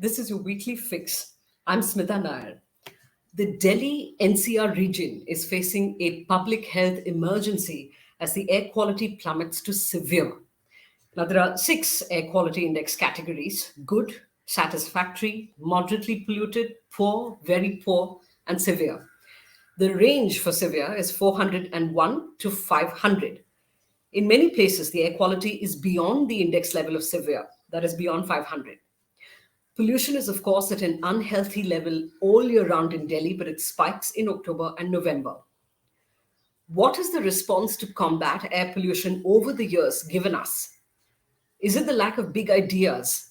This is your weekly fix. I'm Smitha Nair. The Delhi-NCR region is facing a public health emergency as the air quality plummets to severe. Now, there are six air quality index categories: good, satisfactory, moderately polluted, poor, very poor, and severe. The range for severe is 401 to 500. In many places, the air quality is beyond the index level of severe, that is beyond 500. Pollution is, of course, at an unhealthy level all year round in Delhi, but it spikes in October and November. What is the response to combat air pollution over the years given us? Is it the lack of big ideas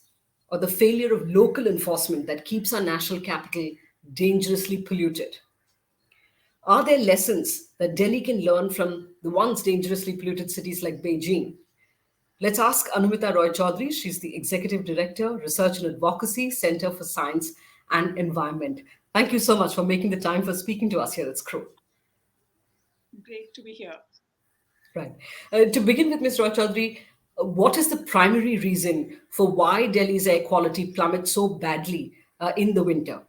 or the failure of local enforcement that keeps our national capital dangerously polluted? Are there lessons that Delhi can learn from the once dangerously polluted cities like Beijing? Let's ask Anumita Roychowdhury. She's the Executive Director, Research and Advocacy, Center for Science and Environment. Thank you so much for making the time for speaking to us here at Scroll. Great to be here. Right. To begin with, Ms. Roychowdhury, what is the primary reason for why Delhi's air quality plummets so badly in the winter?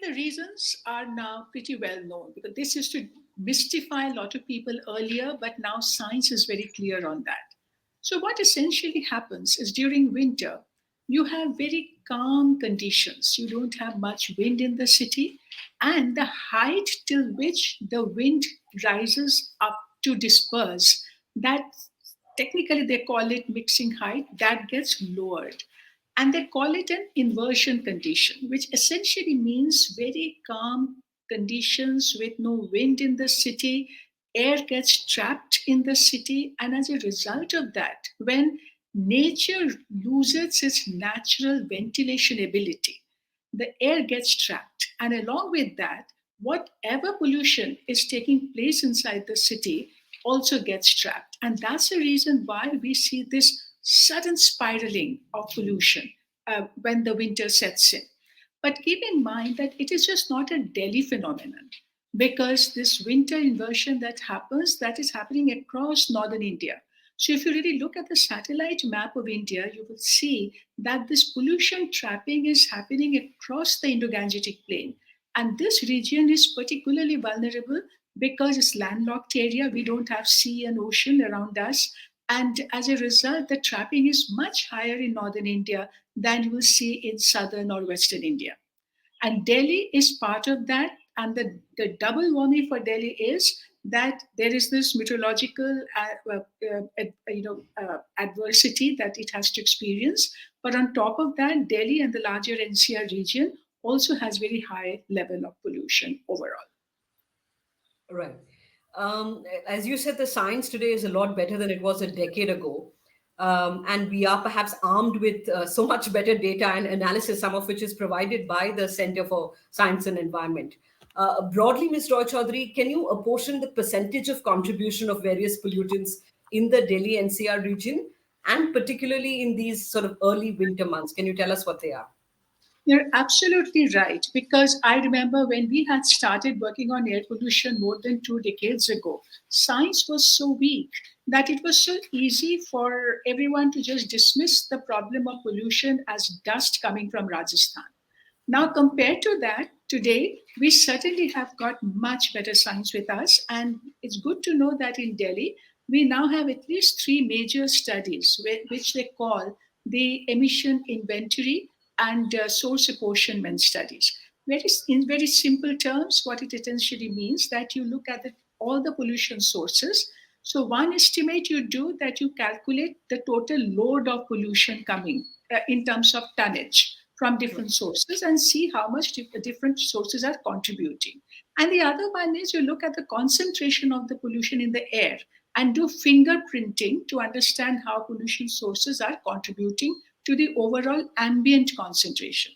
The reasons are now pretty well known because this used to mystify a lot of people earlier, but now science is very clear on that. So, what essentially happens is during winter, you have very calm conditions. You don't have much wind in the city, and the height till which the wind rises up to disperse, that technically they call it mixing height, that gets lowered. And they call it an inversion condition, which essentially means very calm conditions with no wind in the city. Air gets trapped in the city, and as a result of that, when nature loses its natural ventilation ability, the air gets trapped. And along with that, whatever pollution is taking place inside the city also gets trapped. And that's the reason why we see this sudden spiraling of pollution when the winter sets in. But keep in mind that it is just not a Delhi phenomenon because this winter inversion that is happening across northern India. So if you really look at the satellite map of India, you will see that this pollution trapping is happening across the Indo-Gangetic plain. And this region is particularly vulnerable because it's landlocked area. We don't have sea and ocean around us. And as a result, the trapping is much higher in northern India than you will see in southern or western India. And Delhi is part of that. And the double whammy for Delhi is that there is this meteorological adversity that it has to experience. But on top of that, Delhi and the larger NCR region also has very high level of pollution overall. Right. As you said, the science today is a lot better than it was a decade ago. And we are perhaps armed with so much better data and analysis, some of which is provided by the Center for Science and Environment. Broadly, Ms. Roy can you apportion the percentage of contribution of various pollutants in the Delhi NCR region, and particularly in these sort of early winter months? Can you tell us what they are? You're absolutely right. Because I remember when we had started working on air pollution more than 2 decades ago, science was so weak that it was so easy for everyone to just dismiss the problem of pollution as dust coming from Rajasthan. Now, compared to that, today we certainly have got much better science with us. And it's good to know that in Delhi, we now have at least three major studies, which they call the emission inventory and source apportionment studies. In very simple terms, what it essentially means that you look at all the pollution sources. So one estimate you do that you calculate the total load of pollution coming in terms of tonnage from different sources and see how much different sources are contributing. And the other one is you look at the concentration of the pollution in the air and do fingerprinting to understand how pollution sources are contributing to the overall ambient concentration.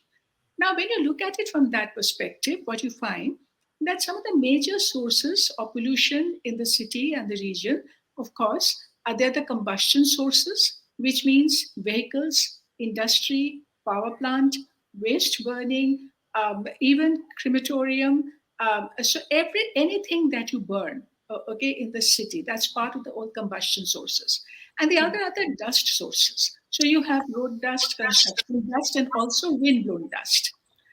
Now, when you look at it from that perspective, what you find that some of the major sources of pollution in the city and the region, of course, are there the combustion sources, which means vehicles, industry, power plant, waste burning, even crematorium. So anything that you burn, okay, in the city, that's part of the old combustion sources. And the other are the dust sources. So you have road dust, construction dust, and also wind-blown dust.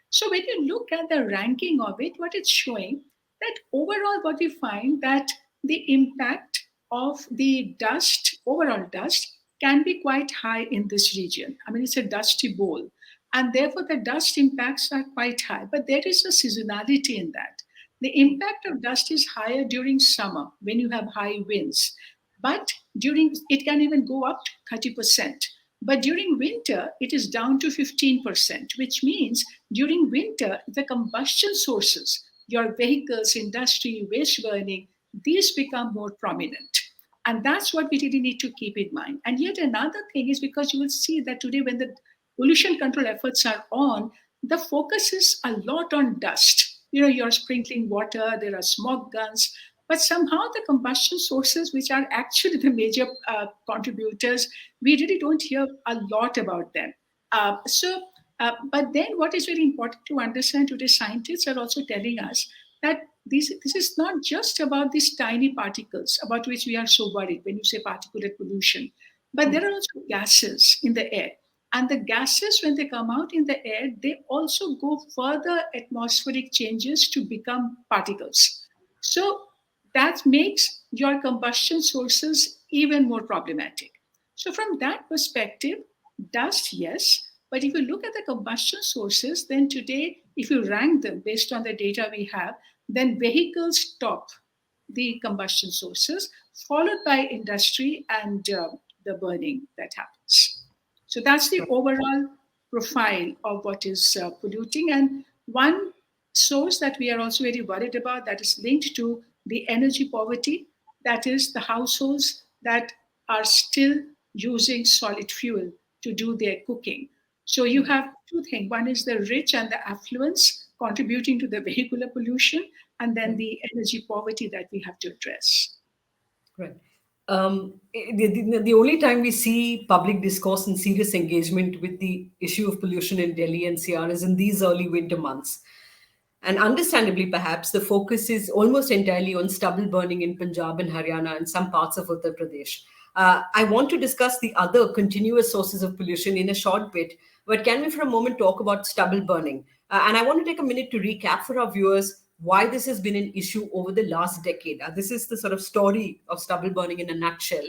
So when you look at the ranking of it, what it's showing that overall, what we find that the impact of the dust, overall dust, can be quite high in this region. I mean, it's a dusty bowl, and therefore the dust impacts are quite high. But there is a seasonality in that. The impact of dust is higher during summer when you have high winds, but during it can even go up to 30%. But during winter, it is down to 15%, which means during winter, the combustion sources, your vehicles, industry, waste burning, these become more prominent. And that's what we really need to keep in mind. And yet another thing is because you will see that today when the pollution control efforts are on, the focus is a lot on dust. You know, you're sprinkling water, there are smoke guns, but somehow the combustion sources, which are actually the major contributors, we really don't hear a lot about them. But then what is very important to understand today, scientists are also telling us that this is not just about these tiny particles about which we are so worried when you say particulate pollution, but there are also gases in the air. And the gases, when they come out in the air, they also go further atmospheric changes to become particles. So that makes your combustion sources even more problematic. So, from that perspective, dust, yes. But if you look at the combustion sources, then today, if you rank them based on the data we have, then vehicles top the combustion sources, followed by industry and the burning that happens. So that's the overall profile of what is polluting. And one source that we are also very worried about that is linked to the energy poverty, that is the households that are still using solid fuel to do their cooking. So you have two things. One is the rich and the affluence contributing to the vehicular pollution, and then Right. the energy poverty that we have to address. Right. The only time we see public discourse and serious engagement with the issue of pollution in Delhi NCR is in these early winter months. And understandably, perhaps, the focus is almost entirely on stubble burning in Punjab and Haryana and some parts of Uttar Pradesh. I want to discuss the other continuous sources of pollution in a short bit, but can we for a moment talk about stubble burning? And I want to take a minute to recap for our viewers why this has been an issue over the last decade. This is the sort of story of stubble burning in a nutshell.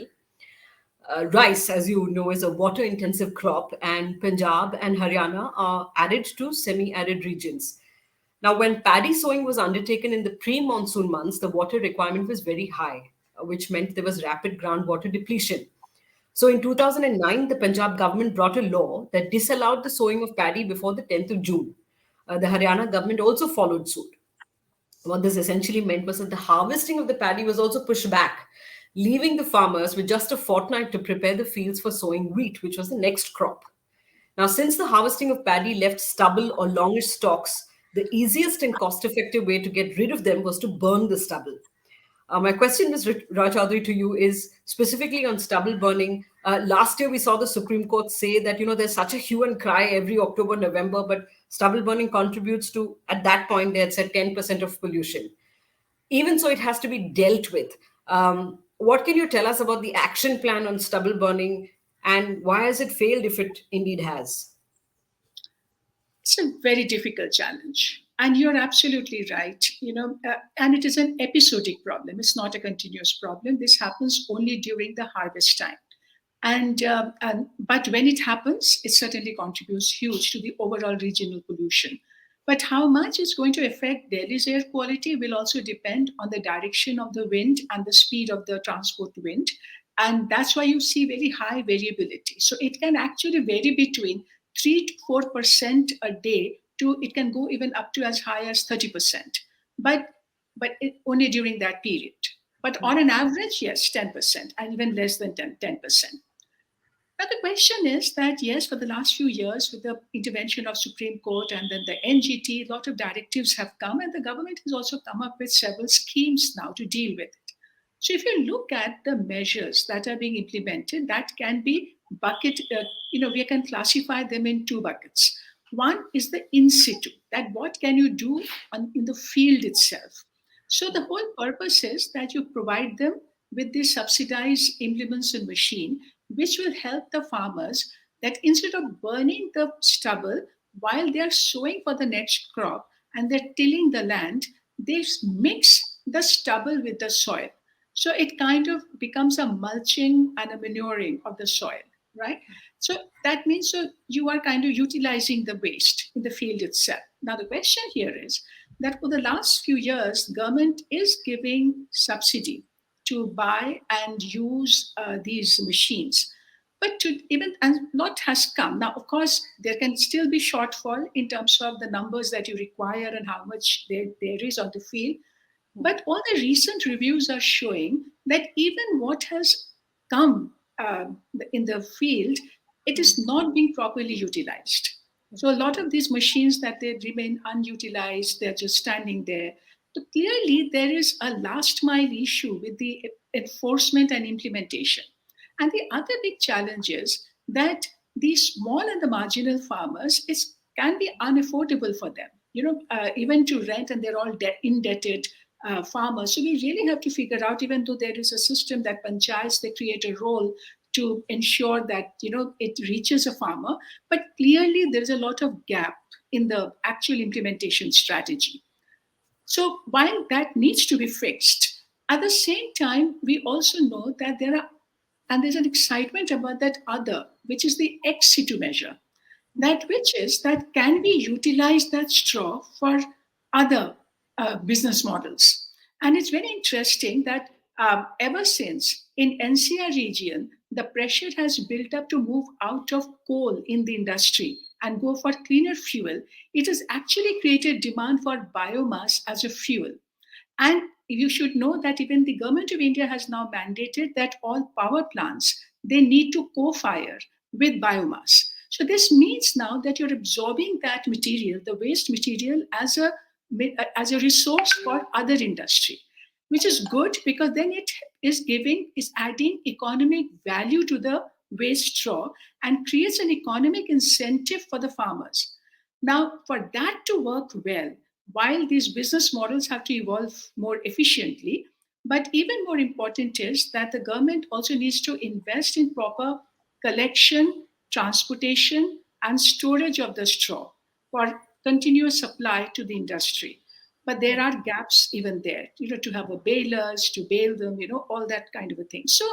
Rice, as you know, is a water intensive crop, and Punjab and Haryana are arid to semi arid regions. Now, when paddy sowing was undertaken in the pre monsoon months, the water requirement was very high, which meant there was rapid groundwater depletion. So, in 2009, the Punjab government brought a law that disallowed the sowing of paddy before the 10th of June. The Haryana government also followed suit. What this essentially meant was that the harvesting of the paddy was also pushed back, leaving the farmers with just a fortnight to prepare the fields for sowing wheat, which was the next crop. Now, since the harvesting of paddy left stubble or longish stalks, the easiest and cost effective way to get rid of them was to burn the stubble. My question, Ms. Roychowdhury, to you is specifically on stubble burning. Last year, we saw the Supreme Court say that, there's such a hue and cry every October, November, but stubble burning contributes to, at that point, they had said 10% of pollution. Even so, it has to be dealt with. What can you tell us about the action plan on stubble burning, and why has it failed if it indeed has? It's a very difficult challenge. And you're absolutely right. And it is an episodic problem. It's not a continuous problem. This happens only during the harvest time. And but when it happens, it certainly contributes huge to the overall regional pollution. But how much it's going to affect Delhi's air quality will also depend on the direction of the wind and the speed of the transport wind. And that's why you see very high variability. So it can actually vary between 3 to 4% a day to it can go even up to as high as 30%. But only during that period. But on an average, yes, 10%, and even less than 10%. Now the question is that yes, for the last few years, with the intervention of Supreme Court and then the NGT, a lot of directives have come, and the government has also come up with several schemes now to deal with it. So if you look at the measures that are being implemented, that can be we can classify them in two buckets. One is the in situ, that what can you do in the field itself. So the whole purpose is that you provide them with this subsidized implements and machine, which will help the farmers that instead of burning the stubble while they are sowing for the next crop and they're tilling the land, they mix the stubble with the soil. So it kind of becomes a mulching and a manuring of the soil, right? So that means so you are kind of utilizing the waste in the field itself. Now the question here is that for the last few years, government is giving subsidy to buy and use these machines. But to even and lot has come now. Of course, there can still be shortfall in terms of the numbers that you require and how much there is on the field. But all the recent reviews are showing that even what has come in the field, it is not being properly utilized. So a lot of these machines that they remain unutilized, they're just standing there. So clearly, there is a last mile issue with the enforcement and implementation. And the other big challenge is that these small and the marginal farmers can be unaffordable for them. Even to rent, and they're all indebted farmers. So we really have to figure out, even though there is a system that panchayats they create a role to ensure that it reaches a farmer, but clearly there is a lot of gap in the actual implementation strategy. So while that needs to be fixed, at the same time, we also know that there's an excitement about that other, which is the ex situ measure, that which is that can we utilize that straw for other business models. And it's very interesting that ever since in NCR region, the pressure has built up to move out of coal in the industry and go for cleaner fuel. It has actually created demand for biomass as a fuel. And you should know that even the government of India has now mandated that all power plants they need to co-fire with biomass. So this means now that you're absorbing that material, the waste material, as a resource for other industry, which is good because then it is adding economic value to the waste straw and creates an economic incentive for the farmers. Now, for that to work well, while these business models have to evolve more efficiently, but even more important is that the government also needs to invest in proper collection, transportation, and storage of the straw for continuous supply to the industry. But there are gaps even there, to have a balers, to bale them, all that kind of a thing. So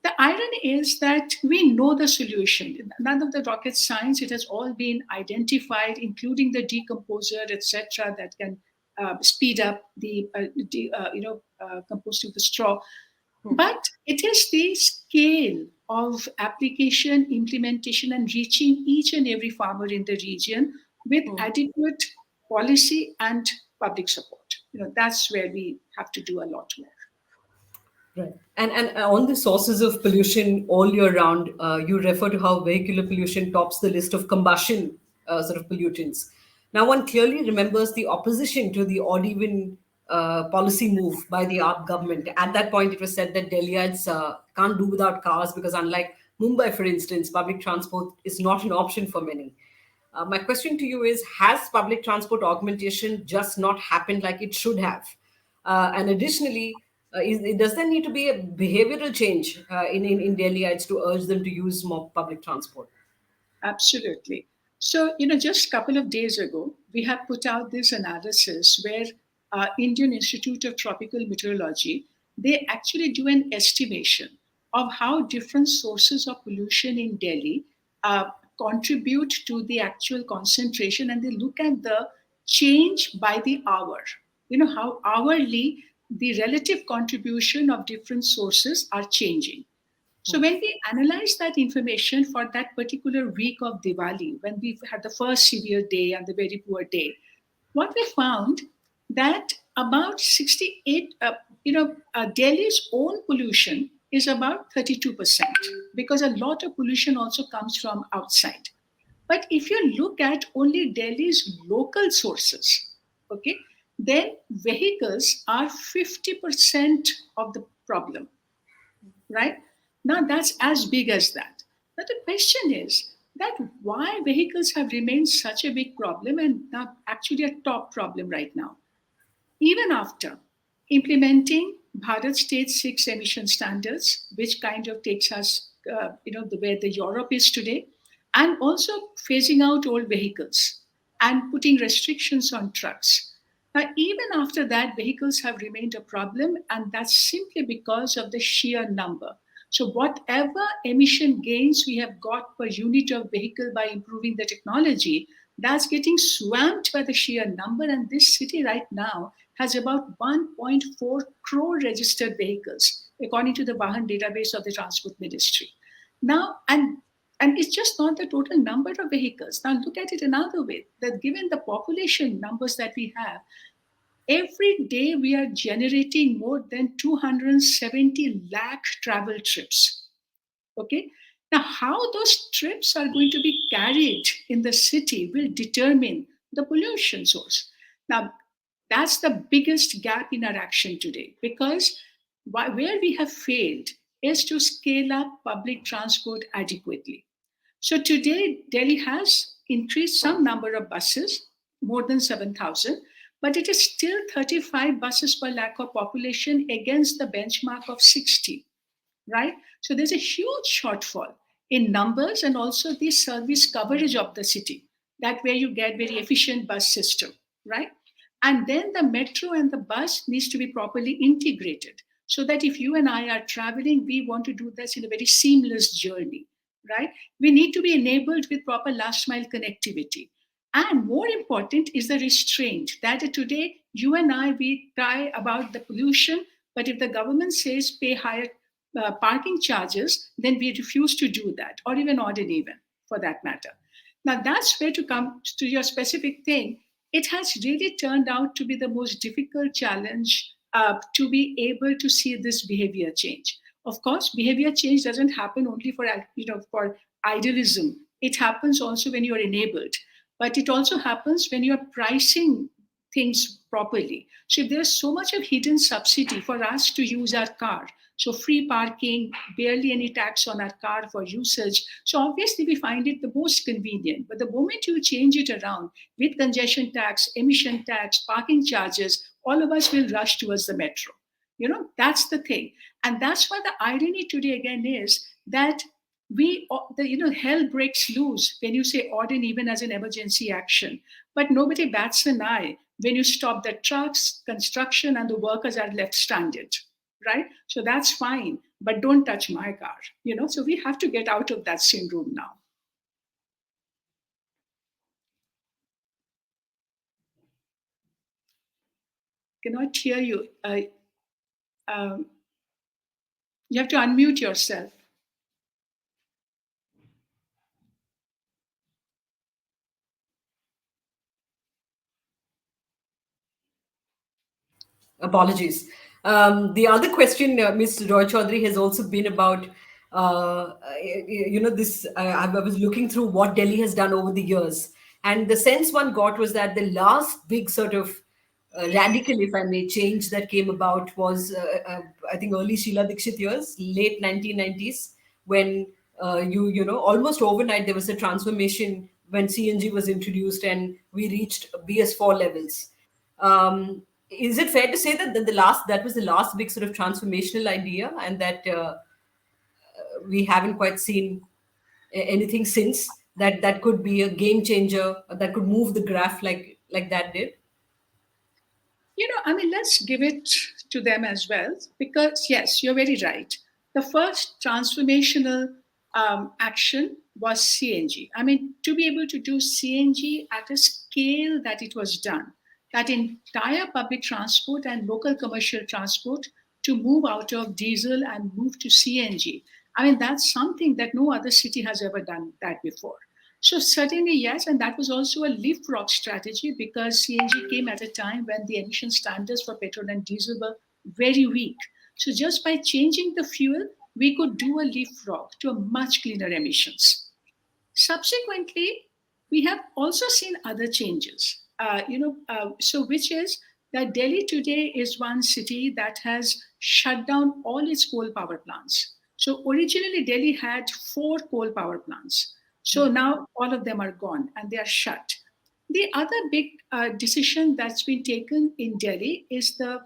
the irony is that we know the solution. None of the rocket science, it has all been identified, including the decomposer, etc., that can speed up the composting of the straw. But it is the scale of application, implementation, and reaching each and every farmer in the region with adequate policy and public support. That's where we have to do a lot more. Right. And on the sources of pollution all year round, you refer to how vehicular pollution tops the list of combustion sort of pollutants. Now, one clearly remembers the opposition to the odd even policy move by the AAP government. At that point, it was said that Delhiites can't do without cars because, unlike Mumbai, for instance, public transport is not an option for many. My question to you is: has public transport augmentation just not happened like it should have? And additionally, does there need to be a behavioral change in Delhiites to urge them to use more public transport? Absolutely. So, just a couple of days ago, we have put out this analysis where Indian Institute of Tropical Meteorology, they actually do an estimation of how different sources of pollution in Delhi uh, contribute to the actual concentration, and they look at the change by the hour. How hourly the relative contribution of different sources are changing. So when we analyze that information for that particular week of Diwali, when we had the first severe day and the very poor day, what we found that about 68, Delhi's own pollution is about 32% because a lot of pollution also comes from outside. But if you look at only Delhi's local sources, okay, then vehicles are 50% of the problem, right? Now that's as big as that. But the question is that why vehicles have remained such a big problem and now actually a top problem right now, even after implementing Bharat State 6 emission standards, which kind of takes us, the way the Europe is today. and also phasing out old vehicles and putting restrictions on trucks. Now, even after that, vehicles have remained a problem, and that's simply because of the sheer number. So, whatever emission gains we have got per unit of vehicle by improving the technology, that's getting swamped by the sheer number. And this city right now has about 1.4 crore registered vehicles, according to the Vahan database of the Transport Ministry. Now, and it's just not the total number of vehicles. Now, look at it another way that given the population numbers that we have, every day we are generating more than 270 lakh travel trips. Okay. Now, how those trips are going to be carried in the city will determine the pollution source. Now, that's the biggest gap in our action today because where we have failed is to scale up public transport adequately. So today, Delhi has increased some number of buses, more than 7,000, but it is still 35 buses per lakh of population against the benchmark of 60, right? So there's a huge shortfall in numbers and also the service coverage of the city. That where you get very efficient bus system, right? And then the metro and the bus needs to be properly integrated so that if you and I are traveling, we want to do this in a very seamless journey, right? We need to be enabled with proper last mile connectivity. And more important is the restraint that today you and I, we cry about the pollution, but if the government says pay higher parking charges, then we refuse to do that, or even odd and even for that matter. Now, that's where to come to your specific thing. It has really turned out to be the most difficult challenge to be able to see this behavior change. Of course, behavior change doesn't happen only for for idealism. It happens also when you are enabled, but it also happens when you are pricing things properly. So if there's so much of hidden subsidy for us to use our car, so free parking, barely any tax on our car for usage. So obviously we find it the most convenient. But the moment you change it around with congestion tax, emission tax, parking charges, all of us will rush towards the metro. That's the thing. And that's why the irony today again is that hell breaks loose when you say odd and even as an emergency action. But nobody bats an eye when you stop the trucks, construction, and the workers are left stranded, right? So that's fine, but don't touch my car. So we have to get out of that syndrome now. Cannot hear you. Um, you have to unmute yourself. Apologies. The other question, Ms. Roychowdhury, has also been about, this. I was looking through what Delhi has done over the years, and the sense one got was that the last big sort of radical, if I may, change that came about was, I think, early Sheila Dikshit years, late 1990s, when almost overnight there was a transformation when CNG was introduced and we reached BS4 levels. Is it fair to say that that was the last big sort of transformational idea, and that we haven't quite seen anything since that could be a game changer that could move the graph like that did? I mean, let's give it to them as well, because yes, you're very right. The first transformational action was CNG. I mean, to be able to do CNG at a scale that it was done, that entire public transport and local commercial transport to move out of diesel and move to CNG. I mean, that's something that no other city has ever done that before. So certainly yes, and that was also a leapfrog strategy because CNG came at a time when the emission standards for petrol and diesel were very weak. So just by changing the fuel, we could do a leapfrog to a much cleaner emissions. Subsequently, we have also seen other changes. So which is that Delhi today is one city that has shut down all its coal power plants. So originally, Delhi had 4 coal power plants. So now all of them are gone and they are shut. The other big decision that's been taken in Delhi is the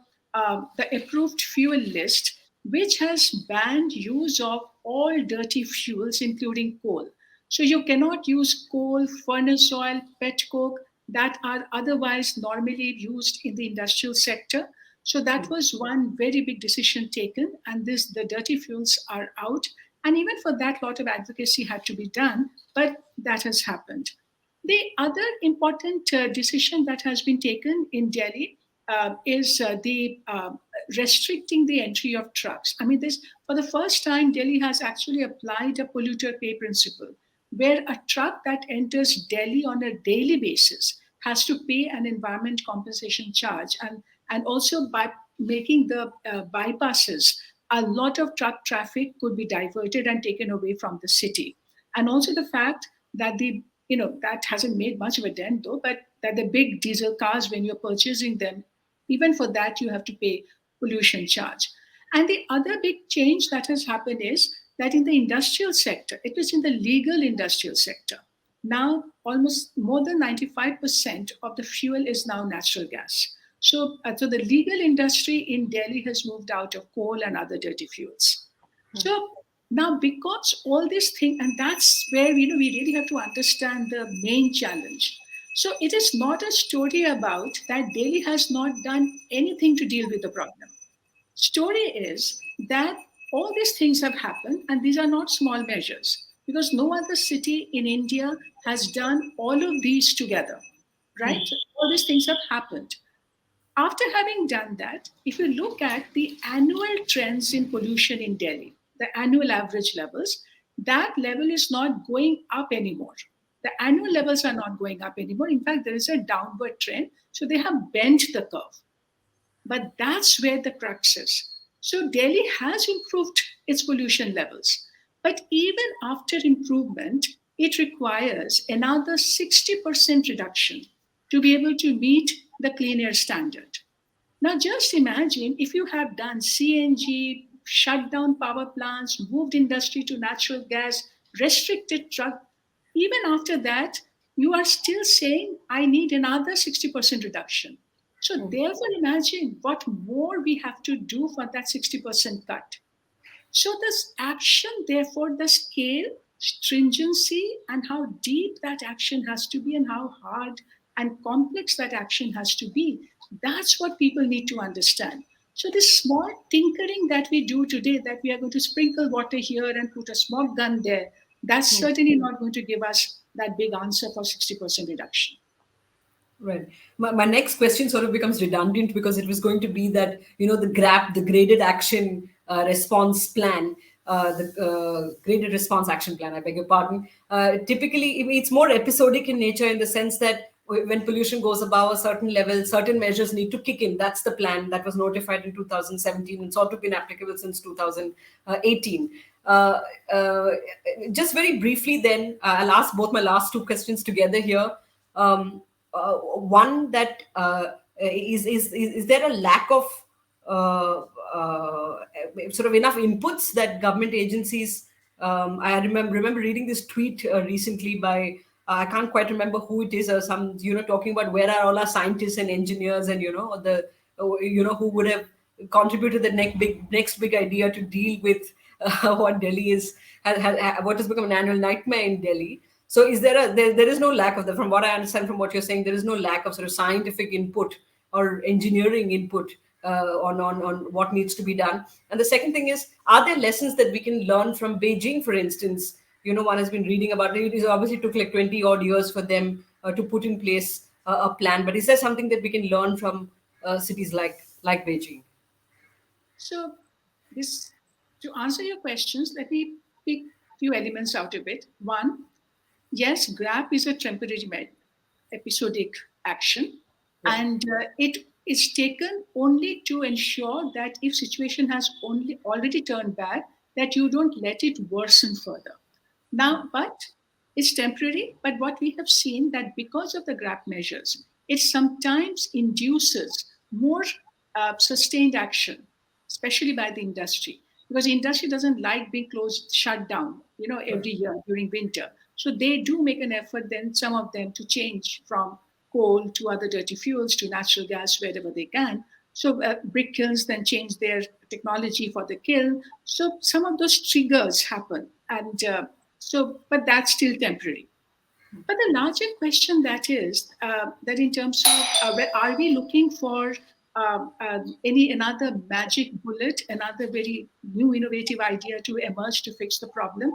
approved fuel list, which has banned use of all dirty fuels, including coal. So you cannot use coal, furnace oil, pet coke that are otherwise normally used in the industrial sector. So that was one very big decision taken, and this the dirty fuels are out. And even for that, lot of advocacy had to be done, but that has happened. The other important decision that has been taken in Delhi is the restricting the entry of trucks. I mean, this for the first time, Delhi has actually applied a polluter pay principle, where a truck that enters Delhi on a daily basis has to pay an environment compensation charge, and also by making the bypasses, a lot of truck traffic could be diverted and taken away from the city. And also the fact that the that hasn't made much of a dent though, but that the big diesel cars, when you're purchasing them, even for that you have to pay pollution charge. And the other big change that has happened is that in the industrial sector, it was in the legal industrial sector. Now, almost more than 95% of the fuel is now natural gas. So the legal industry in Delhi has moved out of coal and other dirty fuels. So now, because all these things, and that's where we really have to understand the main challenge. So it is not a story about that Delhi has not done anything to deal with the problem. Story is that all these things have happened, and these are not small measures, because no other city in India has done all of these together, right? So all these things have happened. After having done that, if you look at the annual trends in pollution in Delhi, the annual average levels, that level is not going up anymore. The annual levels are not going up anymore. In fact, there is a downward trend. So they have bent the curve. But that's where the crux is. So Delhi has improved its pollution levels. But even after improvement, it requires another 60% reduction to be able to meet the clean air standard. Now, just imagine if you have done CNG, shut down power plants, moved industry to natural gas, restricted truck. Even after that, you are still saying, I need another 60% reduction. So, therefore, imagine what more we have to do for that 60% cut. So, this action, therefore, the scale, stringency, and how deep that action has to be, and how hard and complex that action has to be, that's what people need to understand. So, this small tinkering that we do today, that we are going to sprinkle water here and put a smoke gun there, that's certainly not going to give us that big answer for 60% reduction. Right. My next question sort of becomes redundant because it was going to be that, the GRAP, the Graded Action Response Plan, the Graded Response Action Plan, I beg your pardon. Typically, it's more episodic in nature in the sense that when pollution goes above a certain level, certain measures need to kick in. That's the plan that was notified in 2017 and sort of been applicable since 2018. Uh, uh, just very briefly, then, I'll ask both my last two questions together here. One that is there a lack of uh, uh, sort of enough inputs that government agencies I remember reading this tweet recently by I can't quite remember who it is or some talking about where are all our scientists and engineers and the who would have contributed the next big idea to deal with what Delhi what has become an annual nightmare in Delhi. So is there is no lack of that. From what I understand from what you're saying, there is no lack of sort of scientific input or engineering input on what needs to be done. And the second thing is, are there lessons that we can learn from Beijing, for instance? One has been reading about it. It obviously took like 20 odd years for them to put in place a plan. But is there something that we can learn from cities like Beijing? So, this to answer your questions, let me pick few elements out of it. One, yes, grab is a temporary episodic action, Right. and it is taken only to ensure that if situation has only already turned bad, that you don't let it worsen further. Now, but it's temporary. But what we have seen that because of the grab measures, it sometimes induces more sustained action, especially by the industry, because the industry doesn't like being closed, shut down, Right. every year during winter. So they do make an effort, then some of them, to change from coal to other dirty fuels to natural gas wherever they can. So brick kilns then change their technology for the kiln. So some of those triggers happen, and So, but that's still temporary. But the larger question that is that in terms of are we looking for any another magic bullet, another very new innovative idea to emerge to fix the problem?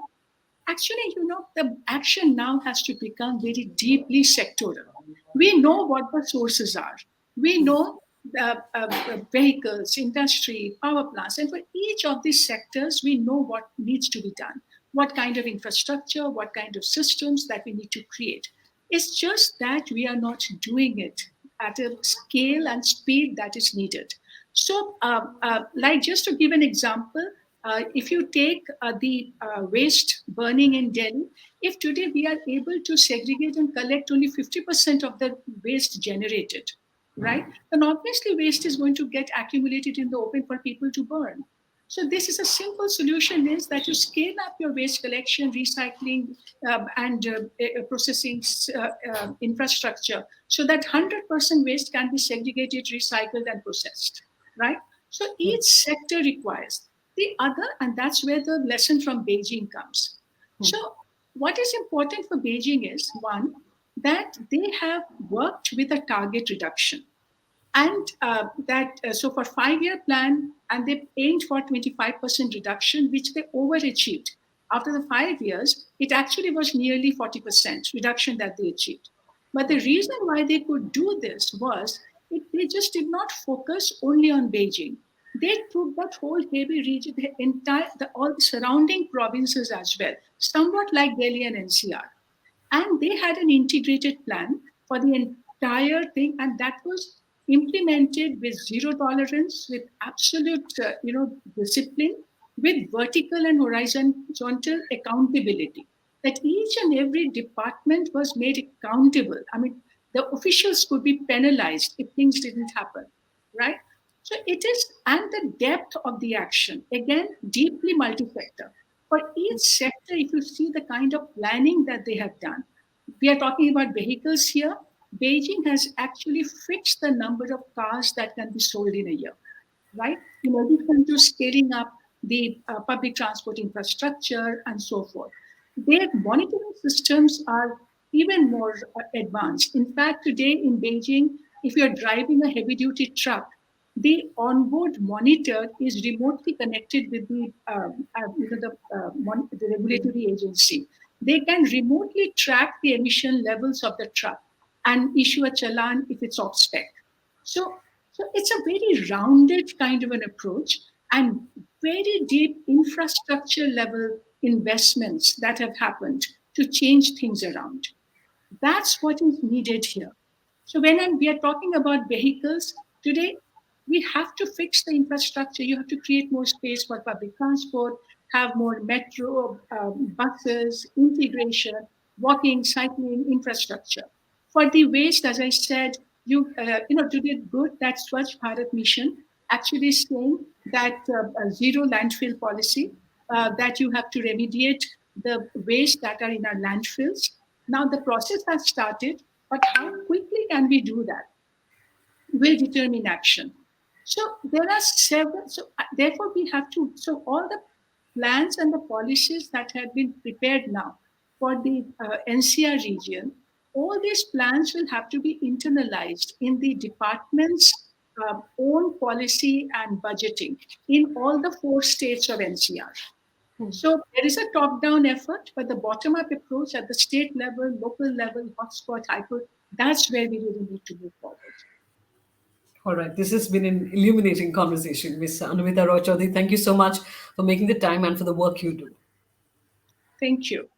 Actually, the action now has to become very deeply sectoral. We know what the sources are. We know the vehicles, industry, power plants, and for each of these sectors, we know what needs to be done, what kind of infrastructure, what kind of systems that we need to create. It's just that we are not doing it at a scale and speed that is needed. So, like just to give an example, if you take the waste burning in Delhi, if today we are able to segregate and collect only 50% of the waste generated, right, then obviously waste is going to get accumulated in the open for people to burn. So this is a simple solution is that you scale up your waste collection, recycling, and processing infrastructure so that 100% waste can be segregated, recycled, and processed, right? So each sector requires the other, and that's where the lesson from Beijing comes. So what is important for Beijing is one, that they have worked with a target reduction, and so for 5 year plan, and they aimed for 25% reduction, which they overachieved. After the 5 years, it actually was nearly 40% reduction that they achieved. But the reason why they could do this was they just did not focus only on Beijing. They took that whole heavy region, all the surrounding provinces as well, somewhat like Delhi and NCR, and they had an integrated plan for the entire thing, and that was implemented with zero tolerance, with absolute discipline, with vertical and horizontal accountability, that each and every department was made accountable. I mean, the officials could be penalized if things didn't happen, right? So it is, and the depth of the action, again, deeply multi-sector. For each sector, if you see the kind of planning that they have done, we are talking about vehicles here. Beijing has actually fixed the number of cars that can be sold in a year, right? In addition to scaling up the public transport infrastructure and so forth. Their monitoring systems are even more advanced. In fact, today in Beijing, if you're driving a heavy duty truck, the onboard monitor is remotely connected with the regulatory agency. They can remotely track the emission levels of the truck and issue a challan if it's off spec. So, so it's a very rounded kind of an approach, and very deep infrastructure level investments that have happened to change things around. That's what is needed here. So we are talking about vehicles today, we have to fix the infrastructure. You have to create more space for public transport, have more metro, buses, integration, walking, cycling infrastructure. For the waste, as I said, today good that Swachh Bharat mission actually is saying that zero landfill policy, that you have to remediate the waste that are in our landfills. Now the process has started, but how quickly can we do that will determine action. So there are several. So therefore, we have to. So all the plans and the policies that have been prepared now for the NCR region, all these plans will have to be internalized in the department's own policy and budgeting in all the 4 states of NCR. So there is a top-down effort, but the bottom-up approach at the state level, local level, hotspot, hyper, that's where we really need to move forward. All right, this has been an illuminating conversation, Miss Anumita Roychowdhury. Thank you so much for making the time and for the work you do. Thank you.